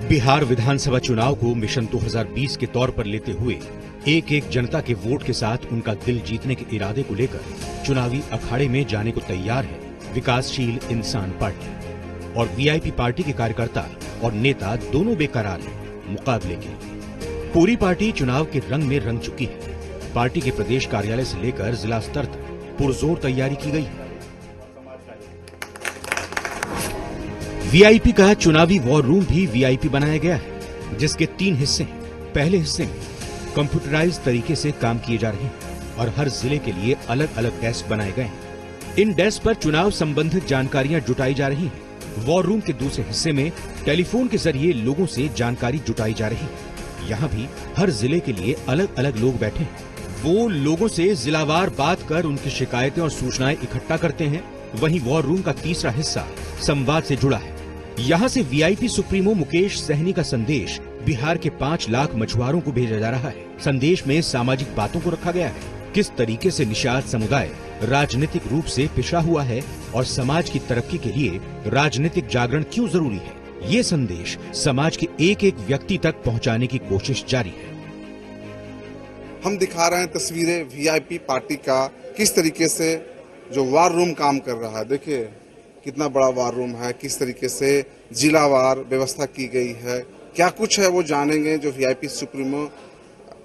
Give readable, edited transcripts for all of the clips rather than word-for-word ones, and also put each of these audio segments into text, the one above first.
बिहार विधानसभा चुनाव को मिशन 2020 के तौर पर लेते हुए एक एक जनता के वोट के साथ उनका दिल जीतने के इरादे को लेकर चुनावी अखाड़े में जाने को तैयार है विकासशील इंसान पार्टी। और वीआईपी पार्टी के कार्यकर्ता और नेता दोनों बेकरार हैं मुकाबले के। पूरी पार्टी चुनाव के रंग में रंग चुकी है। पार्टी के प्रदेश कार्यालय से लेकर जिला स्तर तक पुरजोर तैयारी की गई है। वीआईपी का चुनावी वॉर रूम भी वीआईपी बनाया गया है, जिसके 3 हिस्से हैं। पहले हिस्से में कंप्यूटराइज तरीके से काम किए जा रहे हैं और हर जिले के लिए अलग अलग डेस्क बनाए गए हैं। इन डेस्क पर चुनाव संबंधित जानकारियां जुटाई जा रही हैं। वॉर रूम के दूसरे हिस्से में टेलीफोन के जरिए लोगों से जानकारी जुटाई जा रही है। यहाँ भी हर जिले के लिए अलग अलग लोग बैठे हैं। वो लोगों से जिलावार बात कर उनकी शिकायतें और सूचनाएं इकट्ठा करते हैं। वहीं वॉर रूम का तीसरा हिस्सा संवाद से जुड़ा है। यहाँ से वीआईपी सुप्रीमो मुकेश सहनी का संदेश बिहार के 5 लाख मछुआरों को भेजा जा रहा है। संदेश में सामाजिक बातों को रखा गया है। किस तरीके से निषाद समुदाय राजनीतिक रूप से पिछड़ा हुआ है और समाज की तरक्की के लिए राजनीतिक जागरण क्यों जरूरी है, ये संदेश समाज के एक एक व्यक्ति तक पहुँचाने की कोशिश जारी है। हम दिखा रहे हैं तस्वीरें वीआईपी पार्टी का, किस तरीके से जो वार रूम काम कर रहा है। देखिए कितना बड़ा वार रूम है, किस तरीके से जिलावार व्यवस्था की गई है, क्या कुछ है वो जानेंगे। जो वीआईपी सुप्रीमो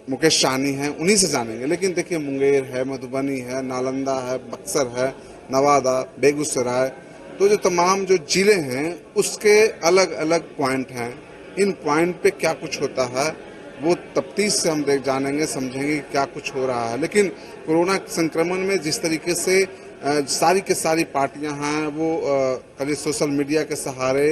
मुकेश सहनी हैं उन्हीं से जानेंगे। लेकिन देखिए मुंगेर है, मधुबनी है, नालंदा है, बक्सर है, नवादा, बेगूसराय, तो जो तमाम जो जिले हैं उसके अलग अलग पॉइंट हैं। इन पॉइंट पे क्या कुछ होता है वो तफ्तीश से हम जानेंगे, समझेंगे क्या कुछ हो रहा है। लेकिन कोरोना संक्रमण में जिस तरीके से सारी के सारी पार्टियां हैं वो कभी सोशल मीडिया के सहारे,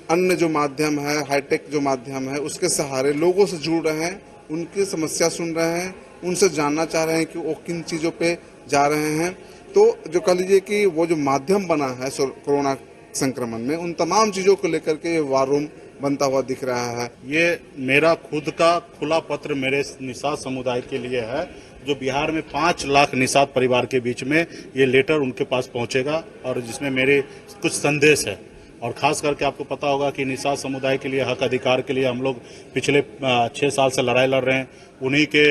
अन्य जो माध्यम है, हाईटेक जो माध्यम है, उसके सहारे लोगों से जुड़ रहे हैं, उनकी समस्या सुन रहे हैं, उनसे जानना चाह रहे हैं कि वो किन चीज़ों पे जा रहे हैं। तो जो कह लीजिए कि वो जो माध्यम बना है कोरोना संक्रमण में, उन तमाम चीज़ों को लेकर के ये वार रूम बनता हुआ दिख रहा है। ये मेरा खुद का खुला पत्र मेरे निषाद समुदाय के लिए है, जो बिहार में 5 लाख निषाद परिवार के बीच में ये लेटर उनके पास पहुंचेगा और जिसमें मेरे कुछ संदेश है। और खास करके आपको पता होगा कि निषाद समुदाय के लिए, हक अधिकार के लिए हम लोग पिछले 6 साल से लड़ाई लड़ रहे हैं। उन्हीं के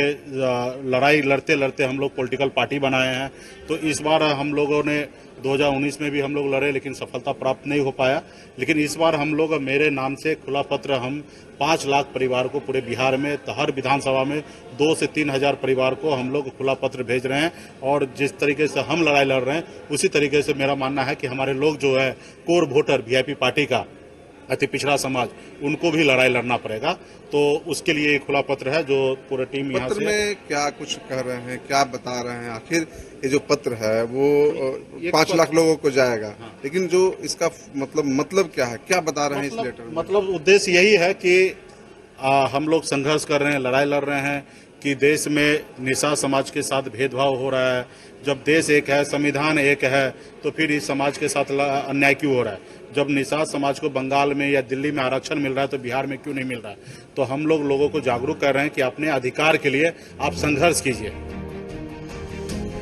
लड़ाई लड़ते लड़ते हम लोग पॉलिटिकल पार्टी बनाए हैं। तो इस बार हम लोगों ने 2019 में भी हम लोग लड़े, लेकिन सफलता प्राप्त नहीं हो पाया। लेकिन इस बार हम लोग, मेरे नाम से खुला पत्र हम 5 लाख परिवार को पूरे बिहार में, हर विधानसभा में 2 से 3 हजार परिवार को हम लोग खुला पत्र भेज रहे हैं। और जिस तरीके से हम लड़ाई लड़ रहे हैं उसी तरीके से मेरा मानना है कि हमारे लोग जो है कोर वोटर वीआईपी पार्टी का, अति पिछड़ा समाज, उनको भी लड़ाई लड़ना पड़ेगा। तो उसके लिए खुला पत्र है जो पूरा टीम यहाँ से। पत्र में क्या कुछ कह रहे हैं, क्या बता रहे हैं? आखिर ये जो पत्र है वो 5 लाख लोगों को जाएगा। हाँ। लेकिन जो इसका मतलब क्या है, क्या बता रहे हैं इस लेटर में? मतलब उद्देश्य यही है कि हम लोग संघर्ष कर रहे हैं, लड़ाई लड़ रहे हैं कि देश में निषाद समाज के साथ भेदभाव हो रहा है। जब देश एक है, संविधान एक है, तो फिर इस समाज के साथ अन्याय क्यों हो रहा है? जब निषाद समाज को बंगाल में या दिल्ली में आरक्षण मिल रहा है तो बिहार में क्यों नहीं मिल रहा है? तो हम लोगों को जागरूक कर रहे हैं कि अपने अधिकार के लिए आप संघर्ष कीजिए।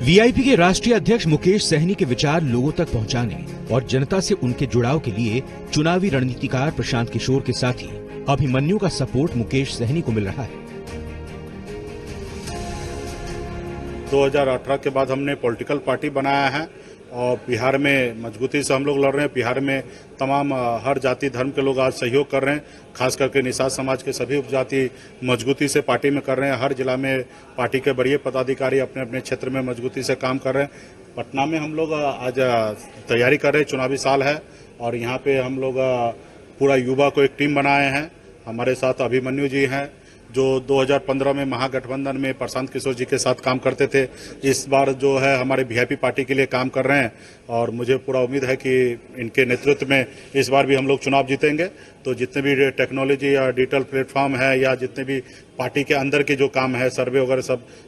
वीआईपी के राष्ट्रीय अध्यक्ष मुकेश सहनी के विचार लोगों तक पहुंचाने और जनता से उनके जुड़ाव के लिए चुनावी रणनीतिकार प्रशांत किशोर के साथ ही अभिमन्यु का सपोर्ट मुकेश सहनी को मिल रहा है। 2018 के बाद हमने पॉलिटिकल पार्टी बनाया है और बिहार में मजबूती से हम लोग लड़ रहे हैं। बिहार में तमाम हर जाति धर्म के लोग आज सहयोग कर रहे हैं। खास करके निषाद समाज के सभी उपजाति मजबूती से पार्टी में कर रहे हैं। हर जिला में पार्टी के बड़े पदाधिकारी अपने अपने क्षेत्र में मजबूती से काम कर रहे हैं। पटना में हम लोग आज तैयारी कर रहे हैं, चुनावी साल है और यहाँ पे हम लोग पूरा युवा को एक टीम बनाए हैं। हमारे साथ अभिमन्यु जी हैं जो 2015 में महागठबंधन में प्रशांत किशोर जी के साथ काम करते थे। इस बार जो है हमारे वीआईपी पार्टी के लिए काम कर रहे हैं और मुझे पूरा उम्मीद है कि इनके नेतृत्व में इस बार भी हम लोग चुनाव जीतेंगे। तो जितने भी टेक्नोलॉजी या डिजिटल प्लेटफॉर्म है या जितने भी पार्टी के अंदर के जो काम है, सर्वे वगैरह,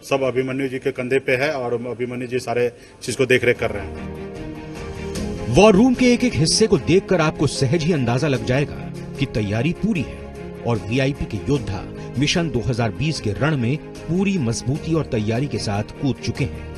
सब अभिमन्यु जी के कंधे पे है और अभिमन्यु जी सारे चीज को देख रेख कर रहे हैं। वॉर रूम के एक एक हिस्से को देखकर आपको सहज ही अंदाजा लग जाएगा कि तैयारी पूरी है और वीआईपी के योद्धा मिशन 2020 के रण में पूरी मजबूती और तैयारी के साथ कूद चुके हैं।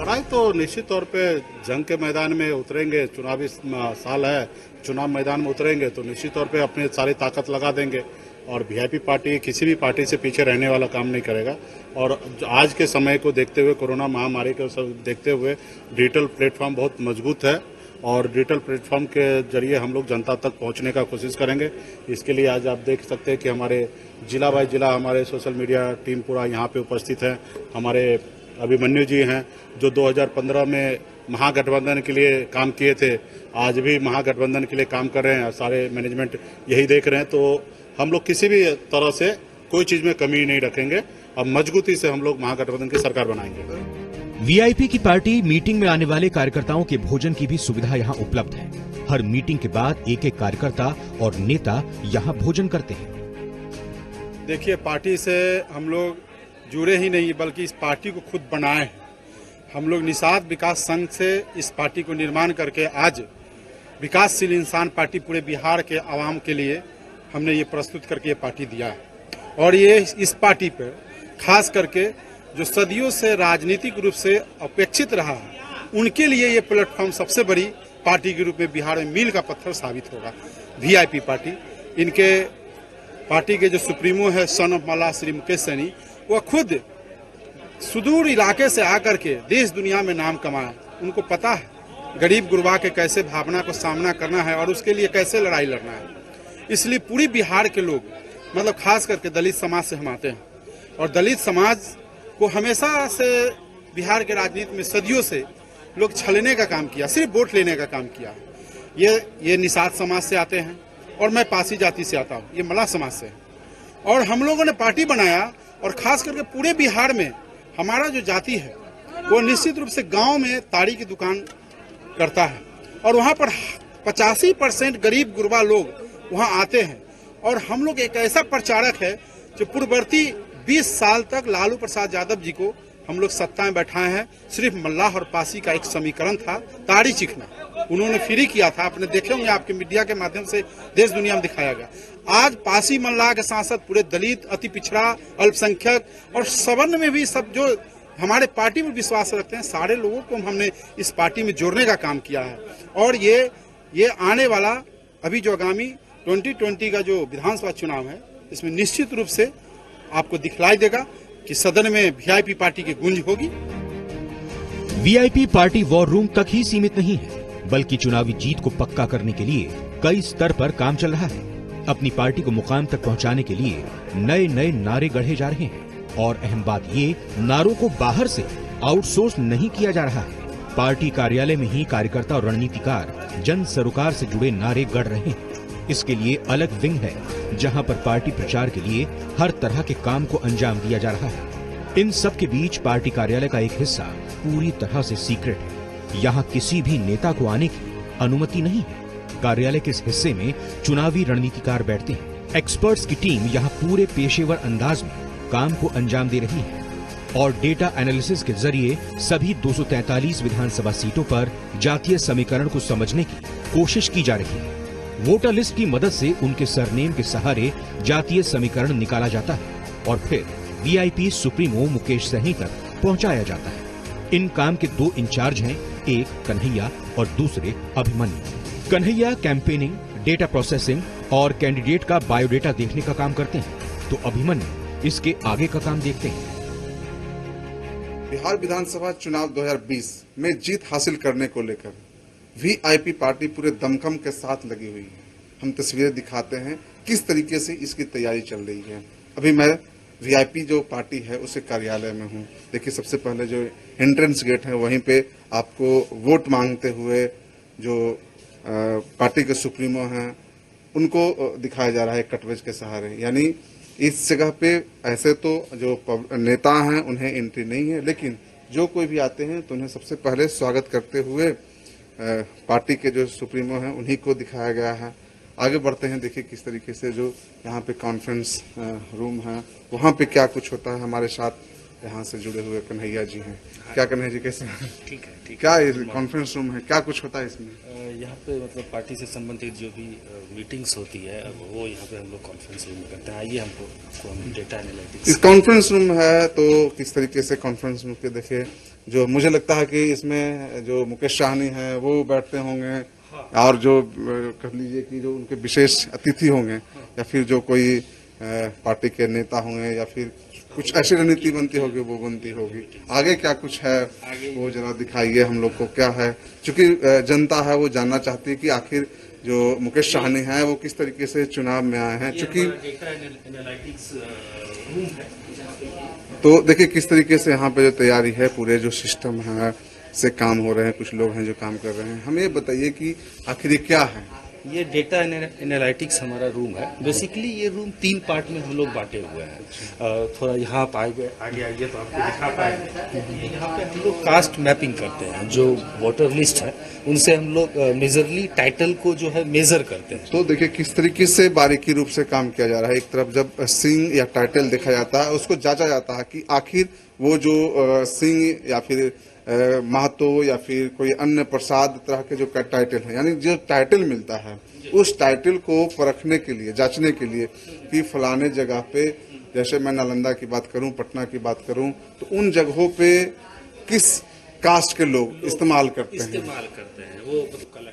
लड़ाई तो निश्चित तौर पे जंग के मैदान में उतरेंगे, चुनावी साल है, चुनाव मैदान में उतरेंगे तो निश्चित तौर पे अपनी सारी ताकत लगा देंगे और वीआईपी पार्टी किसी भी पार्टी से पीछे रहने वाला काम नहीं करेगा। और आज के समय को देखते हुए, कोरोना महामारी को सब देखते हुए डिजिटल प्लेटफॉर्म बहुत मजबूत है और डिजिटल प्लेटफॉर्म के जरिए हम लोग जनता तक पहुंचने का कोशिश करेंगे। इसके लिए आज आप देख सकते हैं कि हमारे जिला बाय जिला हमारे सोशल मीडिया टीम पूरा यहाँ पे उपस्थित है। हमारे अभिमन्यु जी हैं जो 2015 में महागठबंधन के लिए काम किए थे, आज भी महागठबंधन के लिए काम कर रहे हैं, सारे मैनेजमेंट यही देख रहे हैं। तो हम लोग किसी भी तरह से कोई चीज में कमी नहीं रखेंगे और मजबूती से हम लोग महागठबंधन की सरकार बनाएंगे। वीआईपी की पार्टी मीटिंग में आने वाले कार्यकर्ताओं के भोजन की भी सुविधा यहाँ उपलब्ध है। हर मीटिंग के बाद एक एक कार्यकर्ता और नेता यहाँ भोजन करते हैं। देखिए, पार्टी से हम लोग जुड़े ही नहीं बल्कि इस पार्टी को खुद बनाए हैं। हम लोग निषाद विकास संघ से इस पार्टी को निर्माण करके आज विकासशील इंसान पार्टी पूरे बिहार के आवाम के लिए हमने ये प्रस्तुत करके ये पार्टी दिया है। और ये इस पार्टी पर खास करके जो सदियों से राजनीतिक रूप से अपेक्षित रहा है, उनके लिए ये प्लेटफॉर्म सबसे बड़ी पार्टी के रूप में बिहार में मील का पत्थर साबित होगा। वीआईपी पार्टी, इनके पार्टी के जो सुप्रीमो है सन ऑफ मल्लाह श्री मुकेश सैनी, वह खुद सुदूर इलाके से आकर के देश दुनिया में नाम कमाए। उनको पता है गरीब गुरबा के कैसे भावना को सामना करना है और उसके लिए कैसे लड़ाई लड़ना है। इसलिए पूरी बिहार के लोग, मतलब खास करके दलित समाज से हम आते हैं और दलित समाज को हमेशा से बिहार के राजनीति में सदियों से लोग छलने का काम किया, सिर्फ वोट लेने का काम किया। ये निषाद समाज से आते हैं और मैं पासी जाति से आता हूँ, ये मल्लाह समाज से है। और हम लोगों ने पार्टी बनाया और खास करके पूरे बिहार में हमारा जो जाति है वो निश्चित रूप से गांव में ताड़ी की दुकान करता है और वहाँ पर 85% गरीब गुरबा लोग वहाँ आते हैं। और हम लोग एक ऐसा प्रचारक है जो पूर्ववर्ती 20 साल तक लालू प्रसाद यादव जी को हम लोग सत्ता में बैठाए हैं। सिर्फ मल्लाह और पासी का एक समीकरण था, ताड़ी चिखना, उन्होंने फ्री किया था। आपने देखे होंगे, आपके मीडिया के माध्यम से देश दुनिया में दिखाया गया। आज पासी मल्लाह के साथ साथ पूरे दलित, अति पिछड़ा, अल्पसंख्यक और सवर्ण में भी सब जो हमारे पार्टी में विश्वास रखते हैं, सारे लोगों को हमने इस पार्टी में जोड़ने का काम किया है। और ये आने वाला अभी जो आगामी 2020 का जो विधानसभा चुनाव है, इसमें निश्चित रूप से आपको दिखलाई देगा कि सदन में वीआईपी पार्टी की गूंज होगी। वीआईपी पार्टी वॉर रूम तक ही सीमित नहीं है, बल्कि चुनावी जीत को पक्का करने के लिए कई स्तर पर काम चल रहा है। अपनी पार्टी को मुकाम तक पहुंचाने के लिए नए नए नारे गढ़े जा रहे हैं और अहम बात ये, नारों को बाहर से आउटसोर्स नहीं किया जा रहा है। पार्टी कार्यालय में ही कार्यकर्ता और रणनीतिकार जन सरोकार से जुड़े नारे गढ़ रहे हैं। इसके लिए अलग विंग है जहां पर पार्टी प्रचार के लिए हर तरह के काम को अंजाम दिया जा रहा है। इन सब के बीच पार्टी कार्यालय का एक हिस्सा पूरी तरह से सीक्रेट है। यहाँ किसी भी नेता को आने की अनुमति नहीं है। कार्यालय के इस हिस्से में चुनावी रणनीतिकार बैठते हैं। एक्सपर्ट्स की टीम यहाँ पूरे पेशेवर अंदाज में काम को अंजाम दे रही है और डेटा एनालिसिस के जरिए सभी 243 विधानसभा सीटों पर जातीय समीकरण को समझने की कोशिश की जा रही है। वोटर लिस्ट की मदद से उनके सरनेम के सहारे जातीय समीकरण निकाला जाता है और फिर वीआईपी सुप्रीमो मुकेश सैनी तक पहुंचाया जाता है। इन काम के 2 इंचार्ज हैं, एक कन्हैया और दूसरे Abhimanyu. Kanhaiya campaigning, data processing और कैंडिडेट का बायोडेटा देखने का काम करते हैं, तो अभिमन्यु इसके आगे का काम देखते हैं। बिहार विधानसभा चुनाव 2020 में जीत हासिल करने को लेकर वीआईपी पार्टी पूरे दमखम के साथ लगी हुई है। हम तस्वीरें दिखाते हैं किस तरीके से इसकी तैयारी चल रही है। अभी मैं वीआईपी जो पार्टी है उसे कार्यालय में हूँ। देखिए, सबसे पहले जो एंट्रेंस गेट है वहीं पे आपको वोट मांगते हुए जो पार्टी के सुप्रीमो हैं उनको दिखाया जा रहा है कटवेज के सहारे। यानी इस जगह पे ऐसे तो जो नेता हैं उन्हें एंट्री नहीं है, लेकिन जो कोई भी आते हैं तो उन्हें सबसे पहले स्वागत करते हुए पार्टी के जो सुप्रीमो हैं उन्हीं को दिखाया गया है। आगे बढ़ते हैं, देखिए किस तरीके से जो यहाँ पे कॉन्फ्रेंस रूम है वहाँ पे क्या कुछ होता है। हमारे साथ यहाँ से जुड़े हुए कन्हैया जी हैं। क्या कन्हैया जी, कैसे हैं? ठीक है। क्या कॉन्फ्रेंस रूम है, क्या कुछ होता है इसमें? यहाँ पे मतलब पार्टी से संबंधित जो भी मीटिंग्स होती है वो यहाँ पे हम लोग कॉन्फ्रेंस रूम में करते हैं। आइए आपको हम डेटा एनालिटिक्स इस कॉन्फ्रेंस रूम है तो किस तरीके से कॉन्फ्रेंस रूम के देखिए जो मुझे लगता है कि इसमें जो मुकेश साहनी हैं वो बैठते होंगे और जो कह लीजिए कि जो उनके विशेष अतिथि होंगे या फिर जो कोई पार्टी के नेता होंगे या फिर कुछ ऐसी रणनीति बनती होगी वो बनती होगी। आगे क्या कुछ है वो जरा दिखाइए हम लोग को क्या है, क्योंकि जनता है वो जानना चाहती है कि आखिर जो मुकेश साहनी हैं वो किस तरीके से चुनाव में आए हैं। चूंकि तो देखिए किस तरीके से यहाँ पे जो तैयारी है पूरे जो सिस्टम है से काम हो रहे हैं, कुछ लोग हैं जो काम कर रहे हैं। हमें बताइए कि आखिर ये क्या है। ये डेटा एनालिटिक्स हमारा रूम है। बेसिकली ये रूम 3 पार्ट में हम लोग बांटे हुए हैं। थोड़ा यहाँ आप आगे आइए तो आपको दिखा पाएंगे। यहाँ पे हम लोग कास्ट मैपिंग करते हैं। जो वोटर लिस्ट है उनसे हम लोग मेजरली टाइटल को जो है मेजर करते हैं। तो देखिए किस तरीके से बारीकी रूप से काम किया जा रहा है। एक तरफ जब सिंह या टाइटल देखा जाता है उसको जांचा जाता है कि आखिर वो जो सिंह या फिर महतो या फिर कोई अन्य प्रसाद तरह के जो टाइटल है, यानी जो टाइटल मिलता है उस टाइटल को परखने के लिए, जांचने के लिए कि फलाने जगह पे, जैसे मैं नालंदा की बात करूं, पटना की बात करूं, तो उन जगहों पे किस कास्ट के लोग इस्तेमाल करते हैं वो।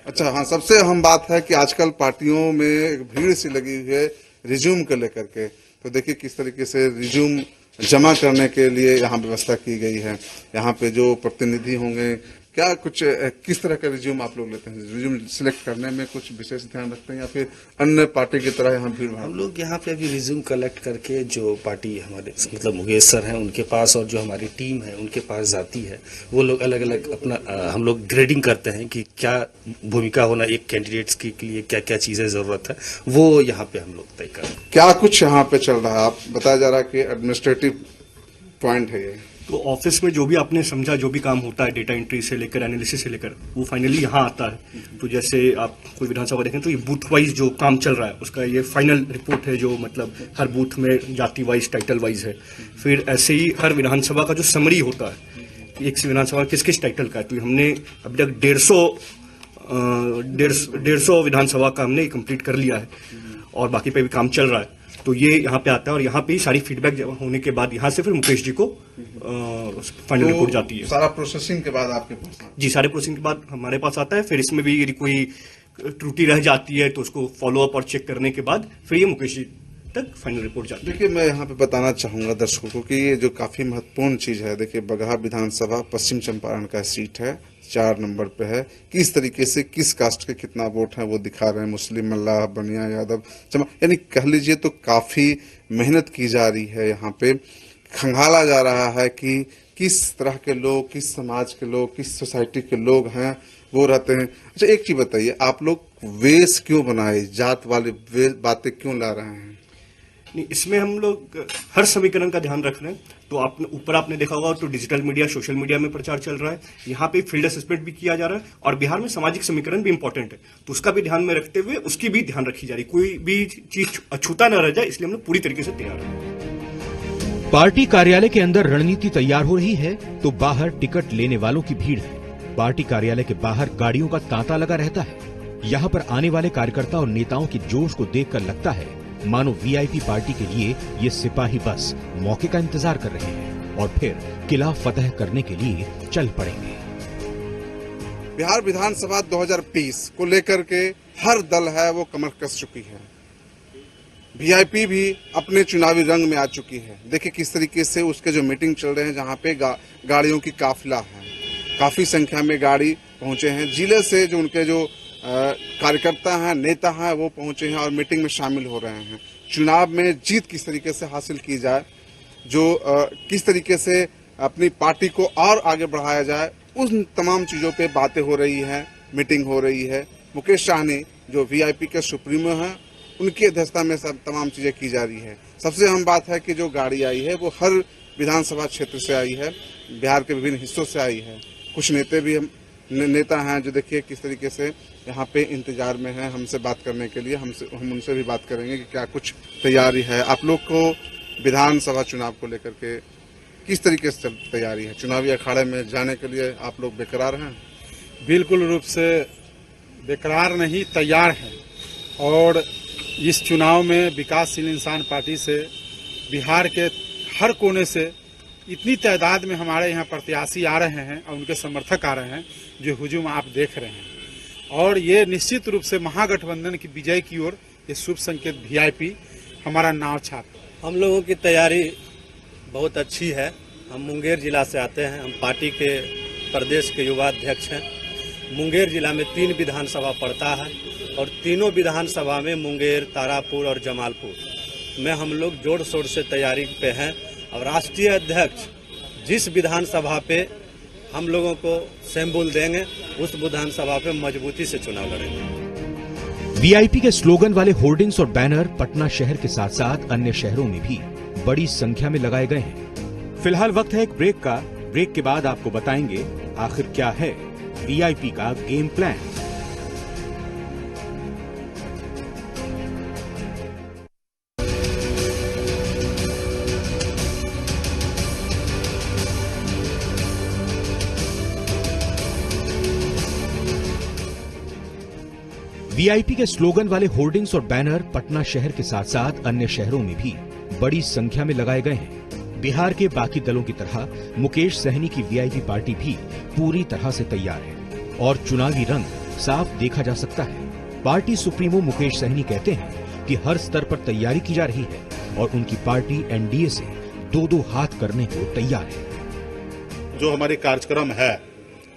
अच्छा हाँ, सबसे अहम बात है कि आजकल पार्टियों में भीड़ सी लगी हुई है रिज्यूम को लेकर के। तो देखिए किस तरीके से रिज्यूम जमा करने के लिए यहाँ व्यवस्था की गई है। यहाँ पे जो प्रतिनिधि होंगे क्या कुछ किस तरह का रिज्यूम आप लोग लेते हैं? रिज्यूम सिलेक्ट करने में कुछ विशेष ध्यान रखते हैं या फिर अन्य पार्टी की तरह यहाँ भीड़? हम लोग यहाँ पे अभी रिज्यूम कलेक्ट करके जो पार्टी हमारे मतलब मुकेश सर हैं उनके पास और जो हमारी टीम है उनके पास जाती है। वो लोग अलग अलग अपना हम लोग ग्रेडिंग करते हैं कि क्या भूमिका होना एक कैंडिडेट्स के लिए, क्या क्या चीजें जरूरत है, वो यहाँ पे हम लोग तय करते हैं। क्या कुछ यहाँ पे चल रहा है? आप बताया जा रहा है कि एडमिनिस्ट्रेटिव पॉइंट है ये। तो ऑफिस में जो भी आपने समझा, जो भी काम होता है डेटा एंट्री से लेकर एनालिसिस से लेकर, वो फाइनली यहाँ आता है। तो जैसे आप कोई विधानसभा देखें तो ये बूथ वाइज जो काम चल रहा है उसका ये फाइनल रिपोर्ट है, जो मतलब हर बूथ में जाति वाइज, टाइटल वाइज है। फिर ऐसे ही हर विधानसभा का जो समरी होता है कि एक विधानसभा किस किस टाइटल का है। तो हमने अभी तक 150 विधानसभा का हमने कंप्लीट कर लिया है और बाकी पे भी काम चल रहा है। तो ये यहाँ पे आता है और यहाँ पे ही सारी फीडबैक होने के बाद यहाँ से फिर मुकेश जी को फाइनल रिपोर्ट जाती है। सारा प्रोसेसिंग के बाद आपके पास? जी, सारे प्रोसेसिंग के बाद हमारे पास आता है। फिर इसमें भी यदि कोई त्रुटि रह जाती है तो उसको फॉलो अप और चेक करने के बाद फिर ये मुकेश जी तक फाइनल रिपोर्ट जाती है। देखिए मैं यहाँ पे बताना चाहूंगा दर्शकों को कि ये जो काफी महत्वपूर्ण चीज है, देखिए बगहा विधानसभा पश्चिम चंपारण का सीट है, 4 नंबर पे है। किस तरीके से किस कास्ट के कितना वोट है वो दिखा रहे हैं। मुस्लिम, मल्लाह, बनिया, यादव, यानी कह लीजिए तो काफी मेहनत की जा रही है। यहाँ पे खंगाला जा रहा है कि किस तरह के लोग, किस समाज के लोग, किस सोसाइटी के लोग हैं वो रहते हैं। अच्छा एक चीज बताइए, आप लोग वेश क्यों बनाए, जात वाले बातें क्यों ला रहे हैं? नहीं, इसमें हम लोग हर समीकरण का ध्यान रख रहे हैं। तो आपने ऊपर आपने देखा होगा तो डिजिटल मीडिया, सोशल मीडिया में प्रचार चल रहा है। यहाँ पे फील्ड असेसमेंट भी किया जा रहा है और बिहार में सामाजिक समीकरण भी इंपॉर्टेंट है, तो उसका भी ध्यान में रखते हुए उसकी भी ध्यान रखी जा रही, कोई भी चीज अछूता न रह जाए, इसलिए हम लोग पूरी तरीके से तैयार हैं। पार्टी कार्यालय के अंदर रणनीति तैयार हो रही है तो बाहर टिकट लेने वालों की भीड़ है। पार्टी कार्यालय के बाहर गाड़ियों का तांता लगा रहता है। यहाँ पर आने वाले कार्यकर्ता और नेताओं की जोश को देखकर लगता है मानो वीआईपी पार्टी के लिए ये सिपाही बस मौके का इंतजार कर रहे हैं और फिर किला फतह करने के लिए चल पड़ेंगे। बिहार विधानसभा 2020 को लेकर के हर दल है वो कमर कस चुकी है। वीआईपी भी अपने चुनावी रंग में आ चुकी है। देखिए किस तरीके से उसके जो मीटिंग चल रहे हैं, जहां पे गाड़ियों की काफिला है, काफी संख्या में गाड़ी पहुंचे हैं। जिले से जो उनके जो कार्यकर्ता हैं, नेता हैं, वो पहुंचे हैं और मीटिंग में शामिल हो रहे हैं। चुनाव में जीत किस तरीके से हासिल की जाए, जो किस तरीके से अपनी पार्टी को और आगे बढ़ाया जाए, उन तमाम चीजों पे बातें हो रही हैं, मीटिंग हो रही है। मुकेश साहनी जो वीआईपी के सुप्रीमो हैं, उनकी अध्यक्षता में सब तमाम चीजें की जा रही है। सबसे अहम बात है कि जो गाड़ी आई है वो हर विधानसभा क्षेत्र से आई है, बिहार के विभिन्न हिस्सों से आई है। कुछ नेता हैं जो देखिए किस तरीके से यहाँ पे इंतजार में हैं हमसे बात करने के लिए। हम उनसे भी बात करेंगे कि क्या कुछ तैयारी है। आप लोग को विधानसभा चुनाव को लेकर के किस तरीके से तैयारी है? चुनावी अखाड़े में जाने के लिए आप लोग बेकरार हैं? बिल्कुल रूप से बेकरार नहीं, तैयार हैं। और इस चुनाव में विकासशील इंसान पार्टी से बिहार के हर कोने से इतनी तादाद में हमारे यहाँ प्रत्याशी आ रहे हैं और उनके समर्थक आ रहे हैं, जो हुजूम आप देख रहे हैं। और ये निश्चित रूप से महागठबंधन की विजय की ओर ये शुभ संकेत वीआईपी हमारा नाव छाप। हम लोगों की तैयारी बहुत अच्छी है। हम मुंगेर जिला से आते हैं। हम पार्टी के प्रदेश के युवा अध्यक्ष हैं। मुंगेर जिला में 3 विधानसभा पड़ता है और तीनों विधानसभा में मुंगेर, तारापुर और जमालपुर में हम लोग जोर शोर से तैयारी पे हैं। और राष्ट्रीय अध्यक्ष जिस विधानसभा पे हम लोगों को सिंबल देंगे, उस विधानसभा पे मजबूती से चुनाव लड़ेंगे। वीआईपी के स्लोगन वाले होर्डिंग्स और बैनर पटना शहर के साथ साथ अन्य शहरों में भी बड़ी संख्या में लगाए गए हैं। फिलहाल वक्त है एक ब्रेक का। ब्रेक के बाद आपको बताएंगे आखिर क्या है वीआईपी का गेम प्लान। वीआईपी के स्लोगन वाले होर्डिंग्स और बैनर पटना शहर के साथ साथ अन्य शहरों में भी बड़ी संख्या में लगाए गए हैं। बिहार के बाकी दलों की तरह मुकेश सहनी की वीआईपी पार्टी भी पूरी तरह से तैयार है और चुनावी रंग साफ देखा जा सकता है। पार्टी सुप्रीमो मुकेश सहनी कहते हैं कि हर स्तर पर तैयारी की जा रही है और उनकी पार्टी एनडीए से 2-2 हाथ करने को तैयार है। जो हमारी कार्यक्रम है,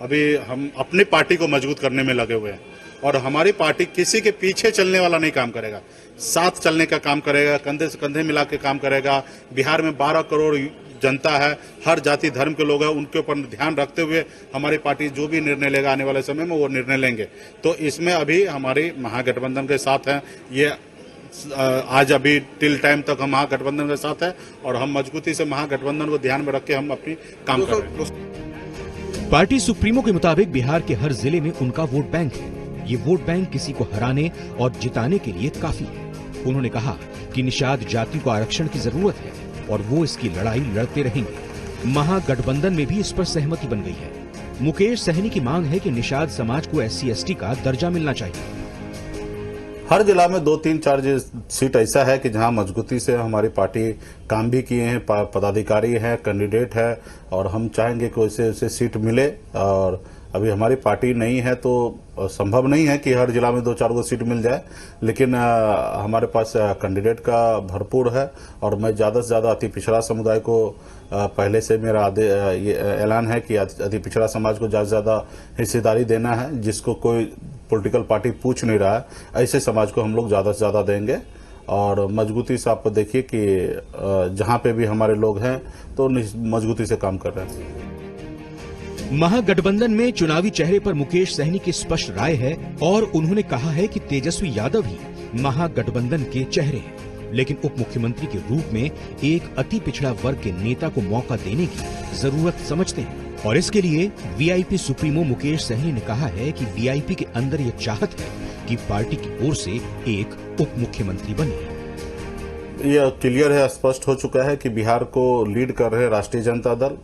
अभी हम अपनी पार्टी को मजबूत करने में लगे हुए हैं और हमारी पार्टी किसी के पीछे चलने वाला नहीं काम करेगा, साथ चलने का काम करेगा, कंधे से कंधे मिला के काम करेगा। बिहार में 12 करोड़ जनता है, हर जाति धर्म के लोग हैं, उनके ऊपर ध्यान रखते हुए हमारी पार्टी जो भी निर्णय लेगा आने वाले समय में वो निर्णय लेंगे। तो इसमें अभी हमारी महागठबंधन के साथ हैं। ये आज अभी टिल टाइम तक हम महागठबंधन के साथ हैं और हम मजबूती से महागठबंधन को ध्यान में रख के हम अपनी काम कर रहे हैं। पार्टी सुप्रीमो के मुताबिक बिहार के हर जिले में उनका वोट बैंक है। ये वोट बैंक किसी को हराने और जिताने के लिए काफी है। उन्होंने कहा कि निषाद जाति को आरक्षण की जरूरत है और वो इसकी लड़ाई लड़ते रहेंगे। महागठबंधन में भी इस पर सहमति बन गई है। मुकेश सहनी की मांग है कि निषाद समाज को SC/ST का दर्जा मिलना चाहिए। हर जिला में 2-3-4 सीट ऐसा है कि जहां मजबूती से हमारी पार्टी काम भी किए हैं, पदाधिकारी हैं, कैंडिडेट है और हम चाहेंगे कि उसे सीट मिले। और अभी हमारी पार्टी नहीं है तो संभव नहीं है कि हर जिला में 2-4 गो सीट मिल जाए, लेकिन हमारे पास कैंडिडेट का भरपूर है और मैं ज्यादा से ज्यादा अति पिछड़ा समुदाय को पहले से मेरा ये ऐलान है कि अति पिछड़ा समाज को ज्यादा से ज्यादा हिस्सेदारी देना है, जिसको कोई पॉलिटिकल पार्टी पूछ नहीं रहा है। ऐसे समाज को हम लोग ज्यादा से ज्यादा देंगे और मजबूती से आप देखिए कि जहां पे भी हमारे लोग हैं तो मजबूती से काम कर रहे हैं। महागठबंधन में चुनावी चेहरे पर मुकेश सहनी की स्पष्ट राय है और उन्होंने कहा है कि तेजस्वी यादव ही महागठबंधन के चेहरे हैं, लेकिन उप मुख्यमंत्री के रूप में एक अति पिछड़ा वर्ग के नेता को मौका देने की जरूरत समझते हैं। और इसके लिए वीआईपी सुप्रीमो मुकेश सहनी ने कहा है कि वीआईपी के अंदर ये चाहत है कि पार्टी की ओर से एक उप मुख्यमंत्री बने। यह क्लियर है, स्पष्ट हो चुका है कि बिहार को लीड कर रहे राष्ट्रीय जनता दल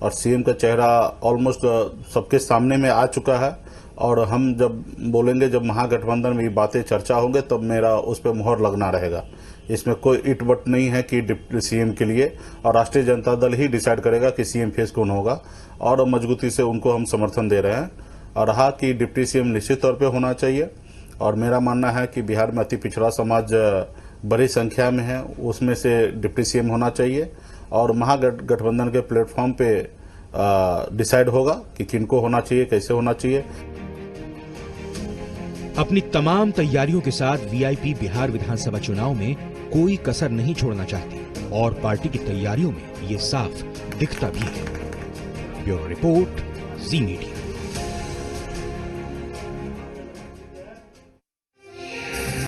और सीएम का चेहरा ऑलमोस्ट सबके सामने में आ चुका है। और हम जब बोलेंगे, जब महागठबंधन में ये बातें चर्चा होंगे, तब मेरा उस पर मुहर लगना रहेगा। इसमें कोई इट बट नहीं है कि डिप्टी सीएम के लिए, और राष्ट्रीय जनता दल ही डिसाइड करेगा कि सीएम फेस कौन होगा और मजबूती से उनको हम समर्थन दे रहे हैं। और रहा कि डिप्टी सीएम निश्चित तौर पर होना चाहिए और मेरा मानना है कि बिहार में अति पिछड़ा समाज बड़ी संख्या में है, उसमें से डिप्टी सीएम होना चाहिए और महागठबंधन के प्लेटफॉर्म पे डिसाइड होगा कि किनको होना चाहिए, कैसे होना चाहिए। अपनी तमाम तैयारियों के साथ वीआईपी बिहार विधानसभा चुनाव में कोई कसर नहीं छोड़ना चाहती और पार्टी की तैयारियों में ये साफ दिखता भी है। ब्यूरो रिपोर्ट, जी मीडिया।